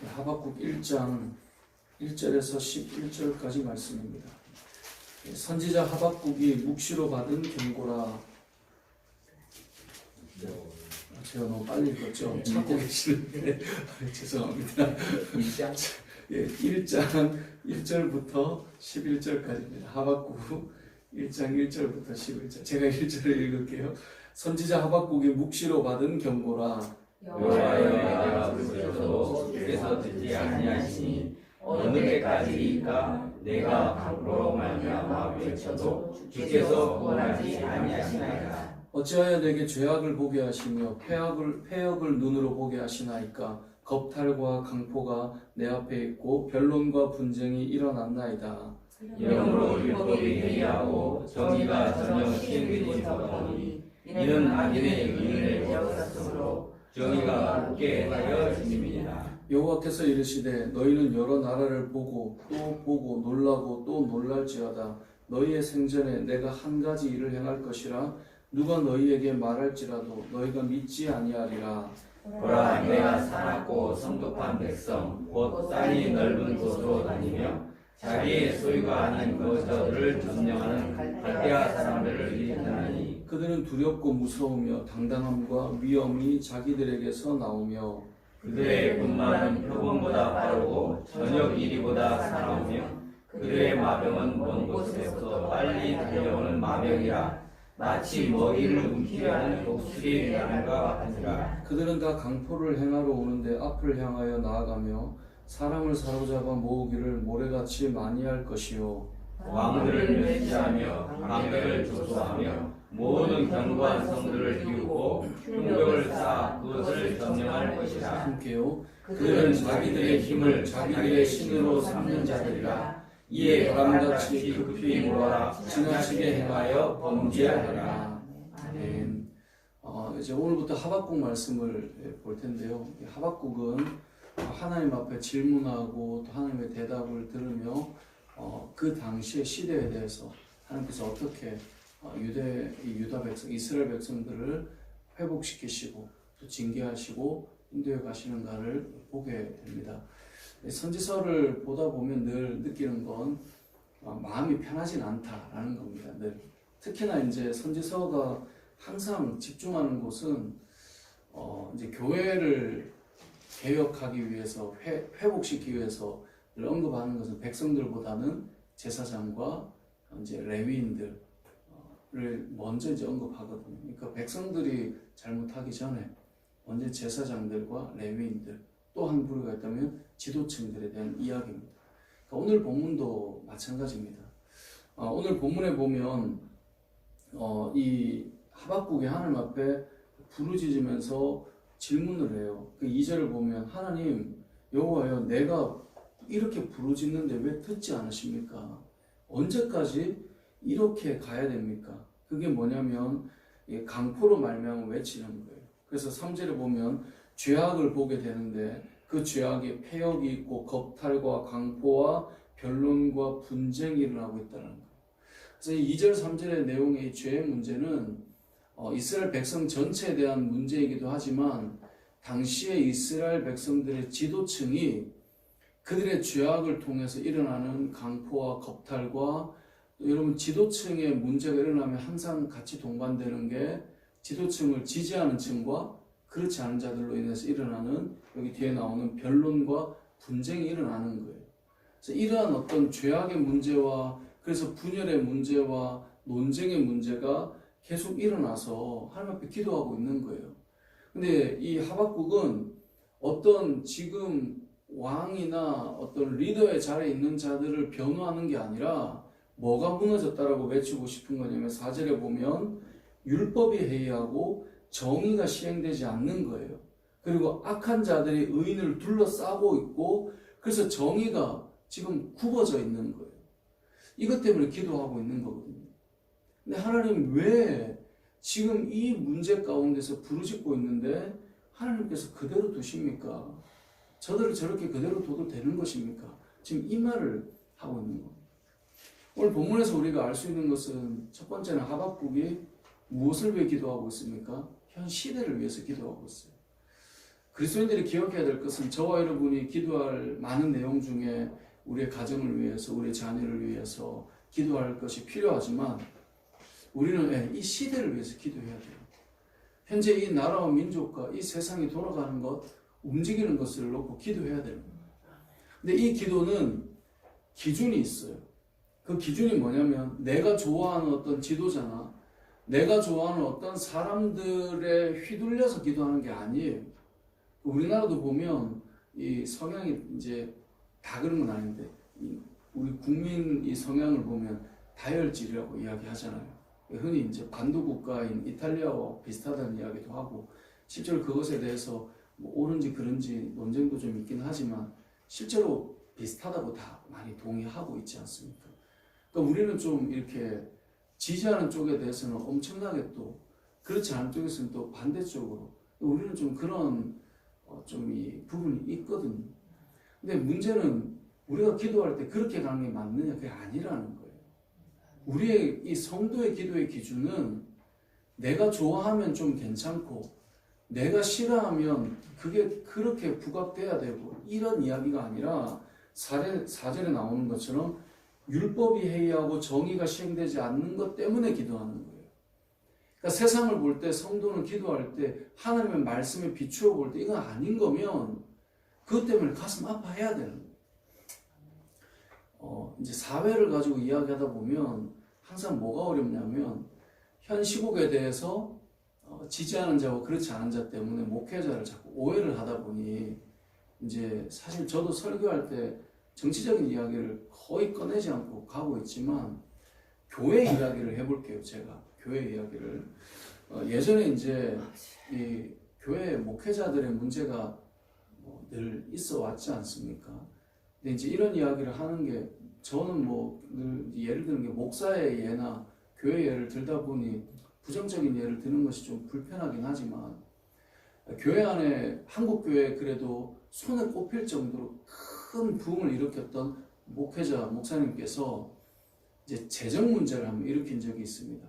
하박국 1장 1절에서 11절까지 말씀입니다. 선지자 하박국이 묵시로 받은 경고라. 제가 너무 빨리 읽었죠? 찾고 계시는데 죄송합니다. 1장 1절부터 11절까지입니다. 하박국 1장 1절부터 11절. 제가 1절을 읽을게요. 선지자 하박국이 묵시로 받은 경고라. 여호와여, 내가 부르짖어도 주께서 듣지 아니하시니 어느 때까지이까? 내가 강포로 말미암아 외쳐도 주께서 구원하지 아니하시나이까? 어찌하여 내게 죄악을 보게 하시며 패역을 눈으로 보게 하시나이까? 겁탈과 강포가 내 앞에 있고 변론과 분쟁이 일어났나이다. 영으로 율법이 회의하고 정의가 전혀 시행되지 못하니 이는 악인의 의인을 역사성으로 정의가 굳게 하여 지닙니다. 여호와께서 이르시되 너희는 여러 나라를 보고 또 보고 놀라고 또 놀랄지어다. 너희의 생전에 내가 한 가지 일을 행할 것이라 누가 너희에게 말할지라도 너희가 믿지 아니하리라. 보라, 내가 사납고 성독한 백성 곧 땅이 넓은 곳으로 다니며 자기의 소유가 아닌 것들을 점령하는 갈대아 사람들을 일으키나니 그들은 두렵고 무서우며 당당함과 위엄이 자기들에게서 나오며 그들의 군마는 표범보다 빠르고 저녁 이리보다 사나우며 그들의 마병은 먼 곳에서 빨리 달려오는 마병이라 마치 먹이를 움키려 하는 독수리의 나름과 같으니라. 그들은 다 강포를 행하러 오는데 앞을 향하여 나아가며 사람을 사로잡아 모으기를 모래같이 많이 할 것이요 왕들을 멸시하며 강대를 조소하며 모든 견고한 성들을 비우고 흉벽을 쌓아 그것을 점령할 것이라. 함께요. 그들은 자기들의 힘을 자기들의 신으로 삼는 자들이라. 이에 바람같이 급히 몰아라 지나치게 행하여 범죄하리라. 아멘. 이제 오늘부터 하박국 말씀을 볼 텐데요. 하박국은 하나님 앞에 질문하고 또 하나님의 대답을 들으며 그 당시의 시대에 대해서 하나님께서 어떻게 유다 백성, 이스라엘 백성들을 회복시키시고 또 징계하시고 인도해 가시는가를 보게 됩니다. 선지서를 보다 보면 늘 느끼는 건 마음이 편하진 않다라는 겁니다. 늘. 특히나 이제 선지서가 항상 집중하는 곳은 이제 교회를 개혁하기 위해서 회복시키기 위해서 늘 언급하는 것은 백성들보다는 제사장과 이제 레위인들을 먼저 이제 언급하거든요. 그러니까 백성들이 잘못하기 전에 먼저 제사장들과 레위인들 또 한 부류가 있다면 지도층들에 대한 이야기입니다. 그러니까 오늘 본문도 마찬가지입니다. 오늘 본문에 보면 이 하박국이 하나님 앞에 부르짖으면서 질문을 해요. 그 2절을 보면 하나님 여호와여 내가 이렇게 부르짖는데 왜 듣지 않으십니까? 언제까지 이렇게 가야 됩니까? 그게 뭐냐면 강포로 말미암아 외치는 거예요. 그래서 3절에 보면 죄악을 보게 되는데 그 죄악에 패역이 있고 겁탈과 강포와 변론과 분쟁이 일어나고 있다는 거예요. 그래서 이 2절 3절의 내용의 이 죄의 문제는 이스라엘 백성 전체에 대한 문제이기도 하지만 당시에 이스라엘 백성들의 지도층이 그들의 죄악을 통해서 일어나는 강포와 겁탈과 여러분 지도층의 문제가 일어나면 항상 같이 동반되는 게 지도층을 지지하는 층과 그렇지 않은 자들로 인해서 일어나는 여기 뒤에 나오는 변론과 분쟁이 일어나는 거예요. 그래서 이러한 어떤 죄악의 문제와 그래서 분열의 문제와 논쟁의 문제가 계속 일어나서 하나님 앞에 기도하고 있는 거예요. 근데 이 하박국은 어떤 지금 왕이나 어떤 리더의 자리에 있는 자들을 변호하는 게 아니라 뭐가 무너졌다라고 외치고 싶은 거냐면 4절에 보면 율법이 해이하고 정의가 시행되지 않는 거예요. 그리고 악한 자들이 의인을 둘러싸고 있고 그래서 정의가 지금 굽어져 있는 거예요. 이것 때문에 기도하고 있는 거거든요. 근데 하나님 왜 지금 이 문제 가운데서 부르짖고 있는데 하나님께서 그대로 두십니까? 저들을 저렇게 그대로 둬도 되는 것입니까? 지금 이 말을 하고 있는 겁니다. 오늘 본문에서 우리가 알 수 있는 것은 첫 번째는 하박국이 무엇을 위해 기도하고 있습니까? 현 시대를 위해서 기도하고 있어요. 그리스도인들이 기억해야 될 것은 저와 여러분이 기도할 많은 내용 중에 우리의 가정을 위해서, 우리의 자녀를 위해서 기도할 것이 필요하지만 우리는 이 시대를 위해서 기도해야 돼요. 현재 이 나라와 민족과 이 세상이 돌아가는 것, 움직이는 것을 놓고 기도해야 됩니다. 근데 이 기도는 기준이 있어요. 그 기준이 뭐냐면 내가 좋아하는 어떤 지도자나 내가 좋아하는 어떤 사람들에 휘둘려서 기도하는 게 아니에요. 우리나라도 보면 이 성향이 이제 다 그런 건 아닌데 우리 국민 이 성향을 보면 다혈질이라고 이야기하잖아요. 흔히 이제 반도 국가인 이탈리아와 비슷하다는 이야기도 하고 실제로 그것에 대해서 뭐 옳은지 그른지 논쟁도 좀 있긴 하지만 실제로 비슷하다고 다 많이 동의하고 있지 않습니까? 그러니까 우리는 좀 이렇게 지지하는 쪽에 대해서는 엄청나게 또 그렇지 않은 쪽에서는 또 반대쪽으로 우리는 좀 그런 좀 이 부분이 있거든요. 근데 문제는 우리가 기도할 때 그렇게 가는 게 맞느냐 그게 아니라는 거예요. 우리의 이 성도의 기도의 기준은 내가 좋아하면 좀 괜찮고 내가 싫어하면 그게 그렇게 부각돼야 되고 이런 이야기가 아니라 사절에 나오는 것처럼 율법이 해이하고 정의가 시행되지 않는 것 때문에 기도하는 거예요. 그러니까 세상을 볼 때 성도는 기도할 때 하나님의 말씀에 비추어 볼 때 이건 아닌 거면 그것 때문에 가슴 아파해야 되는 거예요. 이제 사회를 가지고 이야기하다 보면 항상 뭐가 어렵냐면 현 시국에 대해서 지지하는 자와 그렇지 않은 자 때문에 목회자를 자꾸 오해를 하다 보니 이제 사실 저도 설교할 때 정치적인 이야기를 거의 꺼내지 않고 가고 있지만 교회 이야기를 해볼게요. 제가 교회 이야기를 예전에 이제 이 교회 목회자들의 문제가 늘 있어 왔지 않습니까? 근데 이제 이런 이야기를 하는 게 저는 뭐 늘 예를 드는 게 목사의 예나 교회 예를 들다 보니 부정적인 예를 드는 것이 좀 불편하긴 하지만 교회 안에 한국 교회 그래도 손에 꼽힐 정도로 큰 부흥을 일으켰던 목회자 목사님께서 이제 재정 문제를 한번 일으킨 적이 있습니다.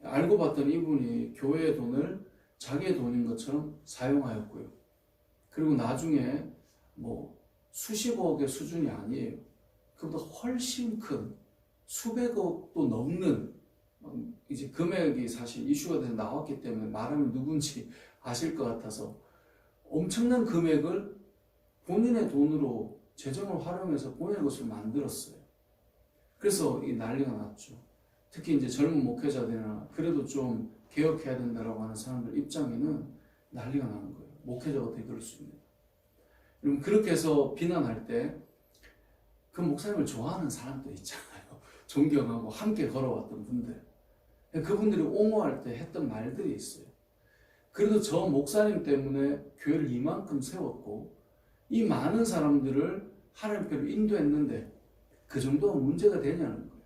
알고 봤더니 이분이 교회의 돈을 자기의 돈인 것처럼 사용하였고요. 그리고 나중에 뭐 수십억의 수준이 아니에요. 그보다 훨씬 큰 수백억도 넘는 이제 금액이 사실 이슈가 돼서 나왔기 때문에 말하면 누군지 아실 것 같아서 엄청난 금액을 본인의 돈으로 재정을 활용해서 본인의 것을 만들었어요. 그래서 이 난리가 났죠. 특히 이제 젊은 목회자들이나 그래도 좀 개혁해야 된다라고 하는 사람들 입장에는 난리가 나는 거예요. 목회자가 어떻게 그럴 수 있냐. 그럼 그렇게 해서 비난할 때 그 목사님을 좋아하는 사람도 있잖아요. 존경하고 함께 걸어왔던 분들. 그분들이 옹호할 때 했던 말들이 있어요. 그래도 저 목사님 때문에 교회를 이만큼 세웠고 이 많은 사람들을 하나님께로 인도했는데 그 정도가 문제가 되냐는 거예요.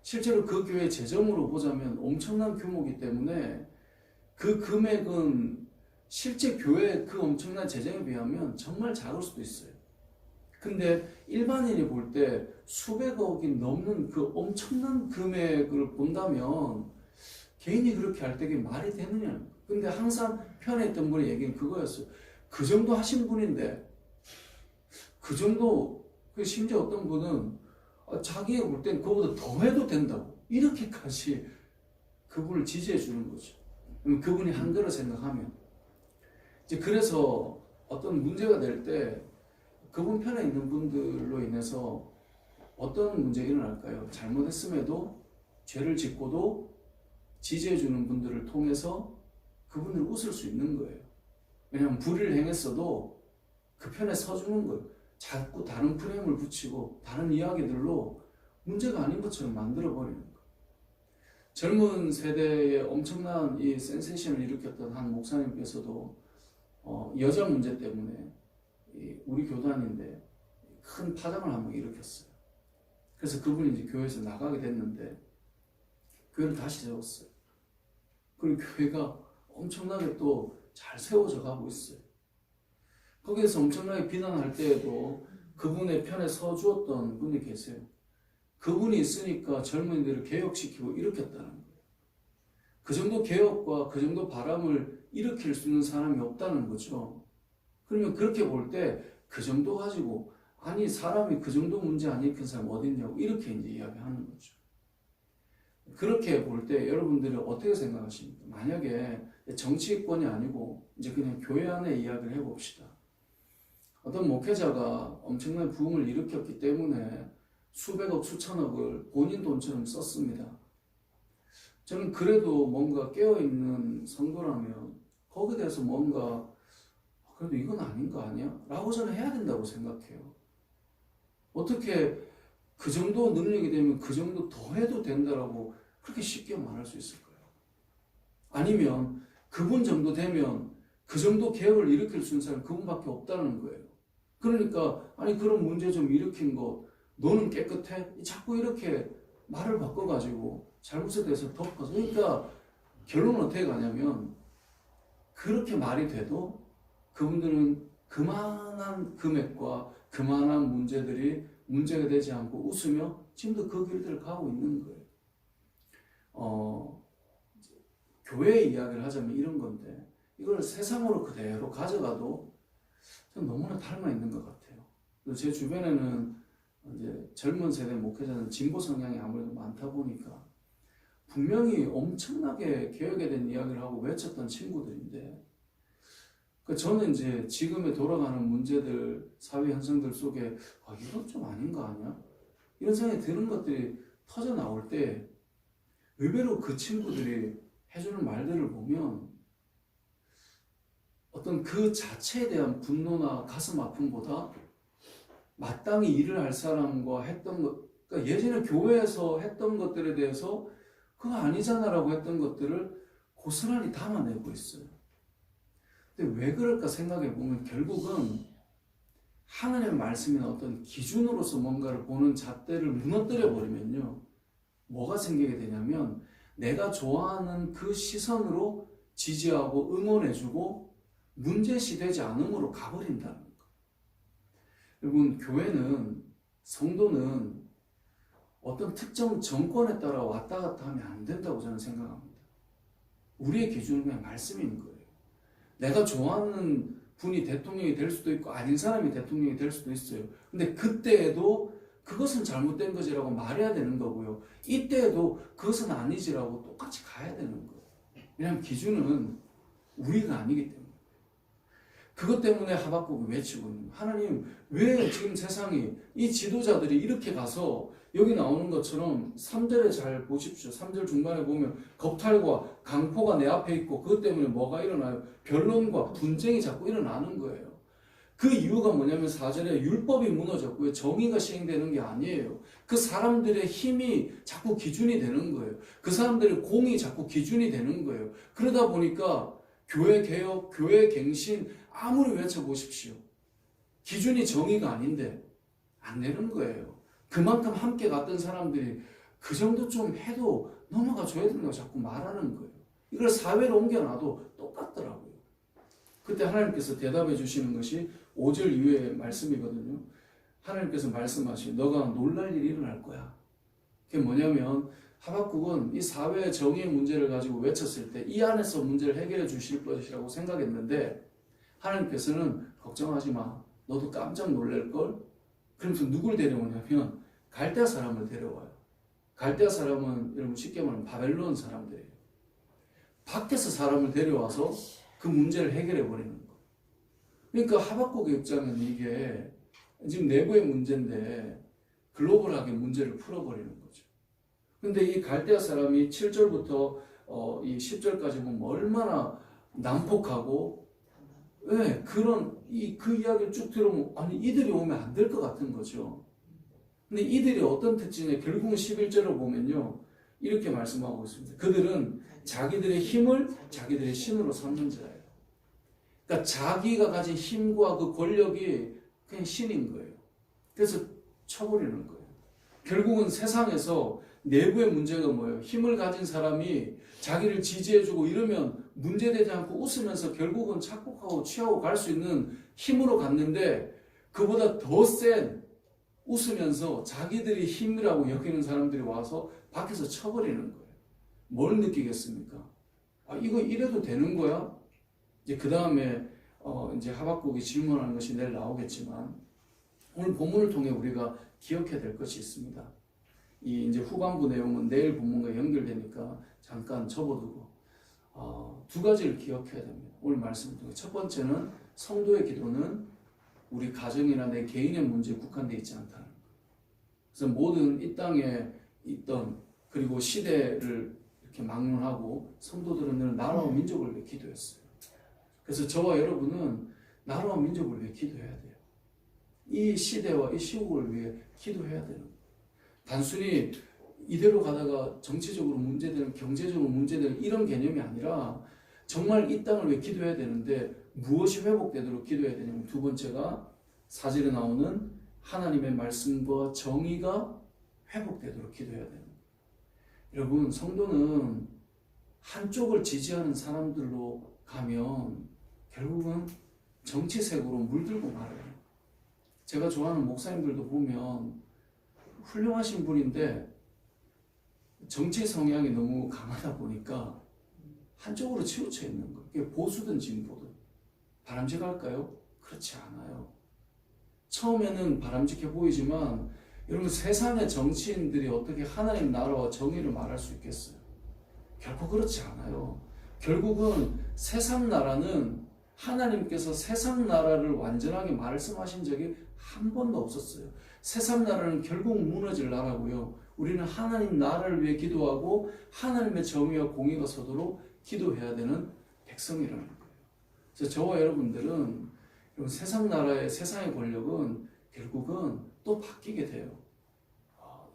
실제로 그 교회 재정으로 보자면 엄청난 규모이기 때문에 그 금액은 실제 교회의 그 엄청난 재정에 비하면 정말 작을 수도 있어요. 근데 일반인이 볼 때 수백억이 넘는 그 엄청난 금액을 본다면 개인이 그렇게 할 때 그게 말이 되느냐. 근데 항상 편에 있던 분의 얘기는 그거였어요. 그 정도 하신 분인데 그 정도 심지어 어떤 분은 자기가 볼 땐 그거보다 더 해도 된다고 이렇게까지 그분을 지지해 주는 거죠. 그분이 한 거로 생각하면 이제 그래서 어떤 문제가 될 때 그분 편에 있는 분들로 인해서 어떤 문제가 일어날까요? 잘못했음에도 죄를 짓고도 지지해주는 분들을 통해서 그분들을 웃을 수 있는 거예요. 왜냐하면 불의를 행했어도 그 편에 서주는 거예요. 자꾸 다른 프레임을 붙이고 다른 이야기들로 문제가 아닌 것처럼 만들어버리는 거예요. 젊은 세대에 엄청난 이 센세이션을 일으켰던 한 목사님께서도 여자 문제 때문에 우리 교단인데 큰 파장을 한번 일으켰어요. 그래서 그분이 이제 교회에서 나가게 됐는데 교회를 다시 세웠어요. 그리고 교회가 엄청나게 또 잘 세워져 가고 있어요. 거기에서 엄청나게 비난할 때에도 그분의 편에 서주었던 분이 계세요. 그분이 있으니까 젊은이들을 개혁시키고 일으켰다는 거예요. 그 정도 개혁과 그 정도 바람을 일으킬 수 있는 사람이 없다는 거죠. 그러면 그렇게 볼 때 그 정도 가지고 아니 사람이 그 정도 문제 안 일으킨 사람 어디 있냐고 이렇게 이제 이야기하는 거죠. 그렇게 볼 때 여러분들은 어떻게 생각하십니까? 만약에 정치권이 아니고 이제 그냥 교회 안에 이야기를 해봅시다. 어떤 목회자가 엄청난 부흥을 일으켰기 때문에 수백억 수천억을 본인 돈처럼 썼습니다. 저는 그래도 뭔가 깨어있는 성도라면 거기에 대해서 뭔가 그래도 이건 아닌 거 아니야? 라고 저는 해야 된다고 생각해요. 어떻게 그 정도 능력이 되면 그 정도 더 해도 된다라고 그렇게 쉽게 말할 수 있을까요? 아니면 그분 정도 되면 그 정도 개혁을 일으킬 수 있는 사람이 그분밖에 없다는 거예요. 그러니까 아니 그런 문제 좀 일으킨 거 너는 깨끗해? 자꾸 이렇게 말을 바꿔가지고 잘못에 대해서 덮어서 그러니까 결론은 어떻게 가냐면 그렇게 말이 돼도 그분들은 그만한 금액과 그만한 문제들이 문제가 되지 않고 웃으며 지금도 그 길들을 가고 있는 거예요. 교회 이야기를 하자면 이런 건데 이걸 세상으로 그대로 가져가도 전 너무나 닮아 있는 것 같아요. 제 주변에는 이제 젊은 세대 목회자는 진보 성향이 아무래도 많다 보니까 분명히 엄청나게 개혁에 대한 이야기를 하고 외쳤던 친구들인데 저는 이제 지금의 돌아가는 문제들, 사회 현상들 속에 이건 좀 아닌 거 아니야? 이런 생각이 드는 것들이 터져 나올 때 의외로 그 친구들이 해주는 말들을 보면 어떤 그 자체에 대한 분노나 가슴 아픔보다 마땅히 일을 할 사람과 했던 것, 그러니까 예전에 교회에서 했던 것들에 대해서 그거 아니잖아라고 했던 것들을 고스란히 담아내고 있어요. 근데 왜 그럴까 생각해 보면 결국은 하나님의 말씀이나 어떤 기준으로서 뭔가를 보는 잣대를 무너뜨려 버리면요. 뭐가 생기게 되냐면 내가 좋아하는 그 시선으로 지지하고 응원해주고 문제시 되지 않음으로 가버린다는 거. 여러분 교회는 성도는 어떤 특정 정권에 따라 왔다 갔다 하면 안 된다고 저는 생각합니다. 우리의 기준은 그냥 말씀인 거예요. 내가 좋아하는 분이 대통령이 될 수도 있고 아닌 사람이 대통령이 될 수도 있어요. 근데 그때에도 그것은 잘못된 것이라고 말해야 되는 거고요. 이때에도 그것은 아니지라고 똑같이 가야 되는 거예요. 왜냐하면 기준은 우리가 아니기 때문에. 그것 때문에 하박국이 외치고 있는 거예요. 하나님 왜 지금 세상이 이 지도자들이 이렇게 가서 여기 나오는 것처럼 3절에 잘 보십시오. 3절 중반에 보면 겁탈과 강포가 내 앞에 있고 그것 때문에 뭐가 일어나요? 변론과 분쟁이 자꾸 일어나는 거예요. 그 이유가 뭐냐면 4절에 율법이 무너졌고요. 정의가 시행되는 게 아니에요. 그 사람들의 힘이 자꾸 기준이 되는 거예요. 그 사람들의 공이 자꾸 기준이 되는 거예요. 그러다 보니까 교회 개혁, 교회 갱신 아무리 외쳐보십시오. 기준이 정의가 아닌데 안 되는 거예요. 그만큼 함께 갔던 사람들이 그 정도 좀 해도 넘어가 줘야 된다고 자꾸 말하는 거예요. 이걸 사회로 옮겨놔도 똑같더라고요. 그때 하나님께서 대답해 주시는 것이 5절 이후의 말씀이거든요. 하나님께서 말씀하시고 너가 놀랄 일이 일어날 거야. 그게 뭐냐면 하박국은 이 사회의 정의의 문제를 가지고 외쳤을 때 이 안에서 문제를 해결해 주실 것이라고 생각했는데 하나님께서는 걱정하지 마. 너도 깜짝 놀랄걸? 그러면서 누굴 데려오냐면 갈대아 사람을 데려와요. 갈대아 사람은 여러분 쉽게 말하면 바벨론 사람들이에요. 밖에서 사람을 데려와서 그 문제를 해결해 버리는 거예요. 그러니까 하박국의 입장은 이게 지금 내부의 문제인데 글로벌하게 문제를 풀어버리는 거죠. 근데 이 갈대아 사람이 7절부터 이 10절까지 보면 얼마나 난폭하고 왜 그런 그 이야기를 쭉 들으면 아니 이들이 오면 안 될 것 같은 거죠. 근데 이들이 어떤 특징에 결국은 11절을 보면요 이렇게 말씀하고 있습니다. 그들은 자기들의 힘을 자기들의 신으로 삼는 자예요. 그러니까 자기가 가진 힘과 그 권력이 그냥 신인 거예요. 그래서 쳐버리는 거예요. 결국은 세상에서 내부의 문제가 뭐예요? 힘을 가진 사람이 자기를 지지해주고 이러면 문제되지 않고 웃으면서 결국은 착복하고 취하고 갈 수 있는 힘으로 갔는데 그보다 더 센 웃으면서 자기들이 힘이라고 여기는 사람들이 와서 밖에서 쳐버리는 거예요. 뭘 느끼겠습니까? 이거 이래도 되는 거야? 이제 그 다음에 이제 하박국이 질문하는 것이 내일 나오겠지만 오늘 본문을 통해 우리가 기억해야 될 것이 있습니다. 이 이제 후반부 내용은 내일 본문과 연결되니까 잠깐 접어두고 두 가지를 기억해야 됩니다. 오늘 말씀을 통해 첫 번째는 성도의 기도는 우리 가정이나 내 개인의 문제에 국한되어 있지 않다는 것. 그래서 모든 이 땅에 있던 그리고 시대를 이렇게 막론하고 성도들은 늘 나라와 민족을 위해 기도했어요. 그래서 저와 여러분은 나라와 민족을 위해 기도해야 돼요. 이 시대와 이 시국을 위해 기도해야 되는 거예요. 단순히 이대로 가다가 정치적으로 문제되는, 경제적으로 문제되는 이런 개념이 아니라 정말 이 땅을 위해 기도해야 되는데 무엇이 회복되도록 기도해야 되냐면 두 번째가 4절에 나오는 하나님의 말씀과 정의가 회복되도록 기도해야 되는 거예요. 여러분, 성도는 한쪽을 지지하는 사람들로 가면 결국은 정치색으로 물들고 말아요. 제가 좋아하는 목사님들도 보면 훌륭하신 분인데 정치 성향이 너무 강하다 보니까 한쪽으로 치우쳐 있는 거예요. 그게 보수든 진보든. 바람직할까요? 그렇지 않아요. 처음에는 바람직해 보이지만 여러분, 세상의 정치인들이 어떻게 하나님 나라와 정의를 말할 수 있겠어요? 결코 그렇지 않아요. 결국은 세상 나라는 하나님께서 세상 나라를 완전하게 말씀하신 적이 한 번도 없었어요. 세상 나라는 결국 무너질 나라고요. 우리는 하나님 나라를 위해 기도하고 하나님의 정의와 공의가 서도록 기도해야 되는 백성이라는 거예요. 그래서 저와 여러분들은 세상 나라의 세상의 권력은 결국은 또 바뀌게 돼요.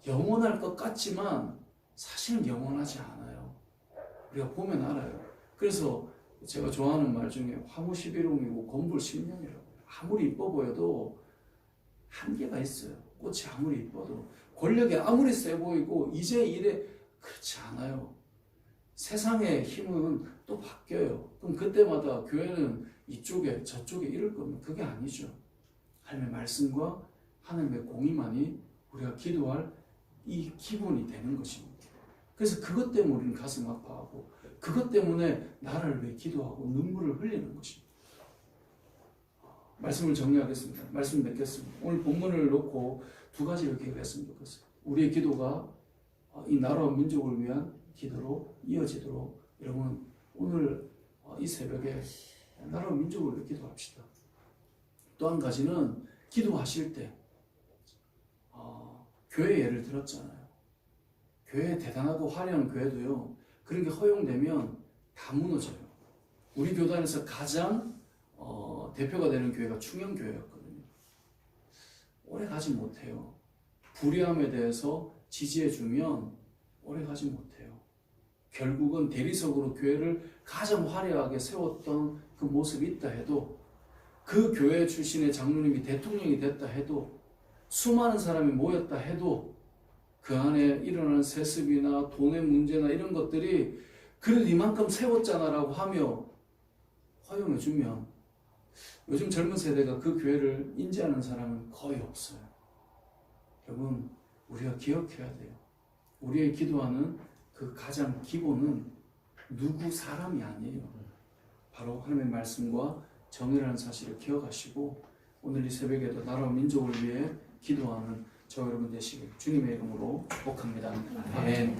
영원할 것 같지만 사실은 영원하지 않아요. 우리가 보면 알아요. 그래서 제가 좋아하는 말 중에 화무11홍이고 곤불 10년이라고. 아무리 이뻐 보여도 한계가 있어요. 꽃이 아무리 이뻐도. 권력이 아무리 세 보이고 이제 이래, 그렇지 않아요. 세상의 힘은 또 바뀌어요. 그럼 그때마다 교회는 이쪽에 저쪽에 이럴 거면 그게 아니죠. 하나님의 말씀과 하나님의 공의만이 우리가 기도할 이 기본이 되는 것입니다. 그래서 그것 때문에 우리는 가슴 아파하고 그것 때문에 나라를 위해 기도하고 눈물을 흘리는 것입니다. 말씀을 정리하겠습니다. 말씀 맺겠습니다. 오늘 본문을 놓고 두 가지를 기억했으면 좋겠어요. 우리의 기도가 이 나라와 민족을 위한 기도로 이어지도록 여러분 오늘 이 새벽에 나라와 민족을 위해 기도합시다. 또 한 가지는 기도하실 때 교회 예를 들었잖아요. 교회 대단하고 화려한 교회도요. 그런 게 허용되면 다 무너져요. 우리 교단에서 가장 대표가 되는 교회가 충영교회였거든요. 오래 가지 못해요. 불의함에 대해서 지지해주면 오래 가지 못해요. 결국은 대리석으로 교회를 가장 화려하게 세웠던 그 모습이 있다 해도 그 교회 출신의 장로님이 대통령이 됐다 해도 수많은 사람이 모였다 해도 그 안에 일어나는 세습이나 돈의 문제나 이런 것들이 그래도 이만큼 세웠잖아 라고 하며 허용해주면 요즘 젊은 세대가 그 교회를 인지하는 사람은 거의 없어요. 여러분, 우리가 기억해야 돼요. 우리의 기도하는 그 가장 기본은 누구 사람이 아니에요. 바로 하나님의 말씀과 정의라는 사실을 기억하시고 오늘 이 새벽에도 나라와 민족을 위해 기도하는 저 여러분 되시길 주님의 이름으로 축복합니다. 아멘.